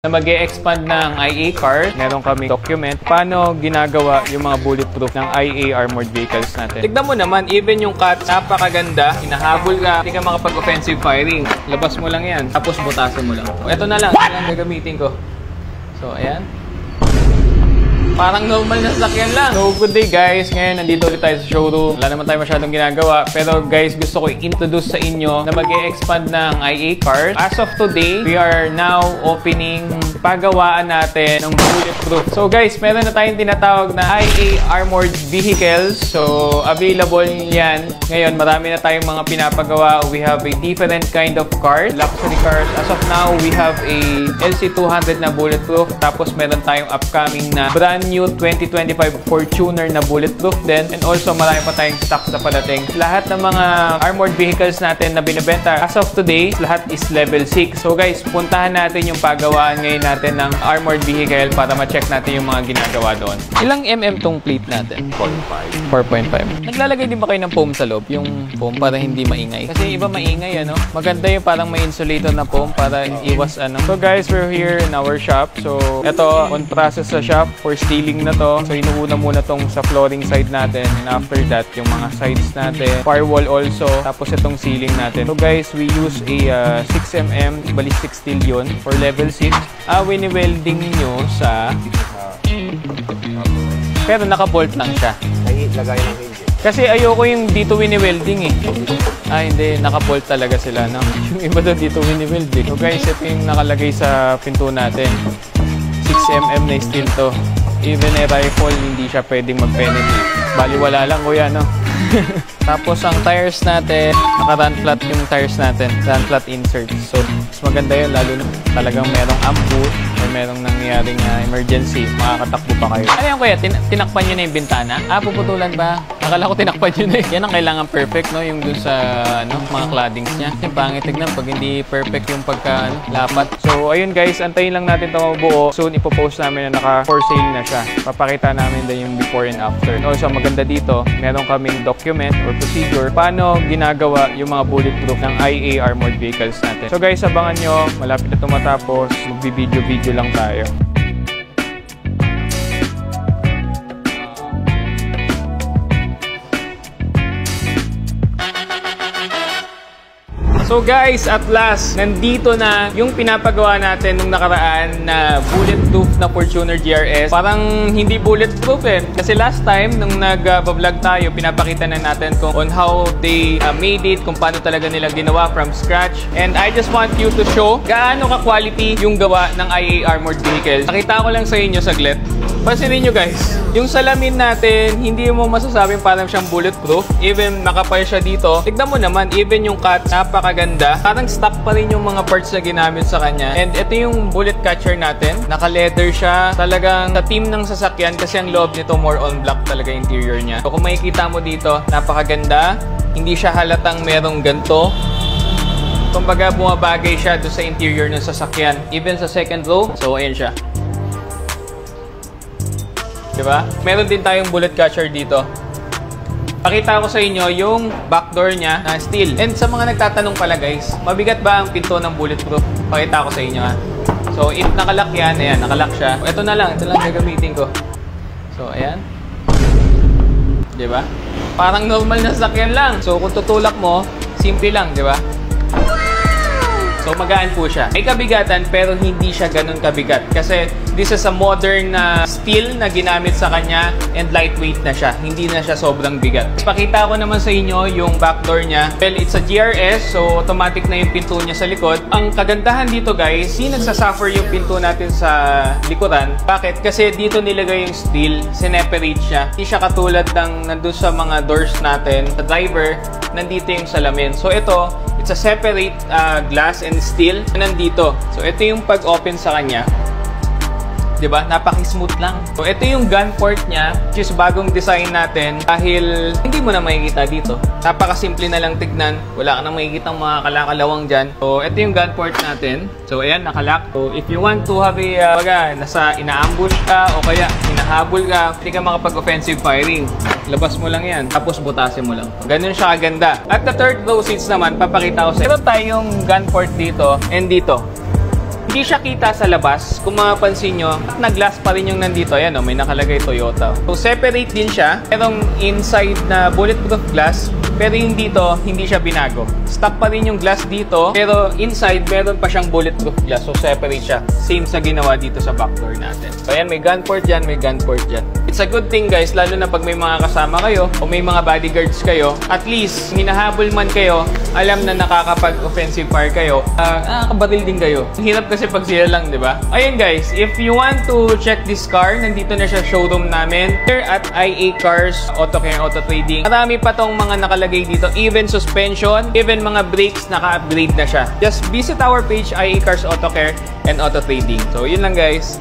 Na mag-e-expand ng IA card, meron kami document paano ginagawa yung mga bulletproof ng IA armored vehicles natin. Tignan mo naman, even yung cut, napakaganda, hinahabol ka, hindi ka makapag-offensive firing. Labas mo lang yan, tapos butasan mo lang. Ito na lang, ito lang gagamitin ko. So, ayan. Parang normal na sasakyan lang. So, good day guys. Ngayon, nandito ulit tayo sa showroom. Wala naman tayo masyadong ginagawa. Pero guys, gusto ko i-introduce sa inyo na mag-e-expand ng IA card. As of today, we are now opening pagawaan natin ng bulletproof. So guys, meron na tayong tinatawag na IA armored vehicles. So, available yan. Ngayon, marami na tayong mga pinapagawa. We have a different kind of cars, luxury cars. As of now, we have a LC200 na bulletproof. Tapos, meron tayong upcoming na brand new 2025 Fortuner na bulletproof din. And also, marami pa tayong stocks na padating. Lahat ng mga armored vehicles natin na binibenta, as of today, lahat is level 6. So guys, puntahan natin yung pagawaan ngayon natin ng armored vehicle para ma-check natin yung mga ginagawa doon. Ilang mm tong plate natin? 4.5. Naglalagay din ba kayo ng foam sa loob? Yung foam para hindi maingay. Kasi iba maingay, ano? Maganda yung parang may insulator na foam para iwas ano. So guys, we're here in our shop. So, ito, on process sa shop for ceiling na to. So, inuuna muna tong sa flooring side natin. And after that, yung mga sides natin. Firewall also. Tapos itong ceiling natin. So, guys, we use a 6mm ballistic steel yun for level 6. Wini-welding nyo sa... Pero naka-bolt lang siya. Lagay ng hinge. Kasi ayoko yung dito wini-welding eh. Hindi. Naka-bolt talaga sila, no? Yung iba doon dito wini-welding. So, guys, ito yung nakalagay sa pinto natin. 6mm na steel to. Even a rifle, hindi siya pwedeng mag-penetrate. Baliwala lang, kuya, no? Tapos, ang tires natin, naka-run flat yung tires natin. Run flat insert. So, mas maganda yun, lalo na talagang merong ambush or merong nangyaring emergency. Makakatakbo pa kayo. Ano yan, kuya? Tinakpan nyo na yung bintana? Puputulan ba? Akala ko tinakpan nyo na. Yan ang kailangan perfect, no? Yung dun sa mga claddings niya. Yung pangit tignan pag hindi perfect yung lapat. So, ayun guys, antayin lang natin ito mabuo. Soon, ipopost namin na naka-for sale na siya. Papakita namin din yung before and after. Also, maganda dito, meron kaming document or procedure paano ginagawa yung mga bulletproof ng IA armored vehicles natin. So guys, abangan nyo. Malapit na tumatapos. Magbi-video lang tayo. So guys, at last, nandito na yung pinapagawa natin nung nakaraan na bulletproof na Fortuner GRS. Parang hindi bulletproof eh. Kasi last time, nung nag-vlog tayo, pinapakita na natin kung on how they made it, kung paano talaga nila ginawa from scratch. And I just want you to show gaano ka-quality yung gawa ng IA armored vehicles. Nakita ko lang sa inyo saglit. Pansinin nyo guys, yung salamin natin, hindi mo masasabing parang siyang bulletproof. Even nakapal siya dito. Tignan mo naman, even yung cut, napakaganda. Parang stock pa rin yung mga parts na ginamit sa kanya. And ito yung bullet catcher natin. Naka-leather siya. Talagang sa team ng sasakyan kasi ang loob nito more on black talaga interior niya. So kung makikita mo dito, napakaganda. Hindi siya halatang merong ganito. Kumbaga bumabagay siya doon sa interior ng sasakyan. Even sa second row, so ayan siya. Diba? Meron din tayong bullet catcher dito. Pakita ko sa inyo yung back door niya na steel. And sa mga nagtatanong pala guys, mabigat ba ang pinto ng bulletproof? Pakita ko sa inyo ha. So if nakalock yan, ayan, nakalock siya. Ito lang gagamitin ko. So ayan. Diba? Parang normal na sasakyan lang. So kung tutulak mo, simple lang, diba? So magaan po siya. May kabigatan pero hindi siya ganun kabigat. Kasi this is a modern steel na ginamit sa kanya and lightweight na siya. Hindi na siya sobrang bigat. Pakita ko naman sa inyo yung back door niya. Well, it's a GRS so automatic na yung pinto niya sa likod. Ang kagandahan dito guys, hindi nagsasuffer yung pinto natin sa likuran. Bakit? Kasi dito nilagay yung steel, sineperate siya. Hindi siya katulad ng nandun sa mga doors natin. Sa driver, nandito yung salamin. So ito, it's a separate glass and steel nandito. So ito yung pag-open sa kanya. Diba? Napaki-smooth lang. So, ito yung gun port niya, which is bagong design natin dahil hindi mo na makikita dito. Napaka-simple na lang tignan. Wala ka na makikita mga kalakalawang dyan. So, ito yung gun port natin. So, ayan, nakalock. So, if you want to have a, nasa ina-ambush ka o kaya hinahabol ka, hindi ka makapag-offensive firing. Labas mo lang yan. Tapos, butasin mo lang. Ganun siya kaganda. At the third row seats naman, papakita ko sa meron tayong gun port dito and dito. Hindi siya kita sa labas. Kung mapapansin nyo, na glass pa rin yung nandito. Ayan, may nakalagay Toyota. So, separate din siya. Merong inside na bulletproof glass. Pero yung dito, hindi siya binago. Stock pa rin yung glass dito. Pero inside, meron pa siyang bulletproof glass. So, separate siya. Same sa ginawa dito sa back door natin. So, ayan, may gun port dyan, may gun port dyan. It's a good thing, guys, lalo na pag may mga kasama kayo o may mga bodyguards kayo. At least, hinahabol man kayo, alam na nakakapag-offensive fire kayo. Nakakabaril din kayo. Ang hirap kasi pag sila lang, di ba? Ayun, guys, if you want to check this car, nandito na siya showroom namin. Here at IA Cars, Auto Care, Auto Trading. Marami pa tong mga nakalagay dito. Even suspension, even mga brakes, naka-upgrade na siya. Just visit our page, IA Cars, Auto Care, and Auto Trading. So, yun lang, guys.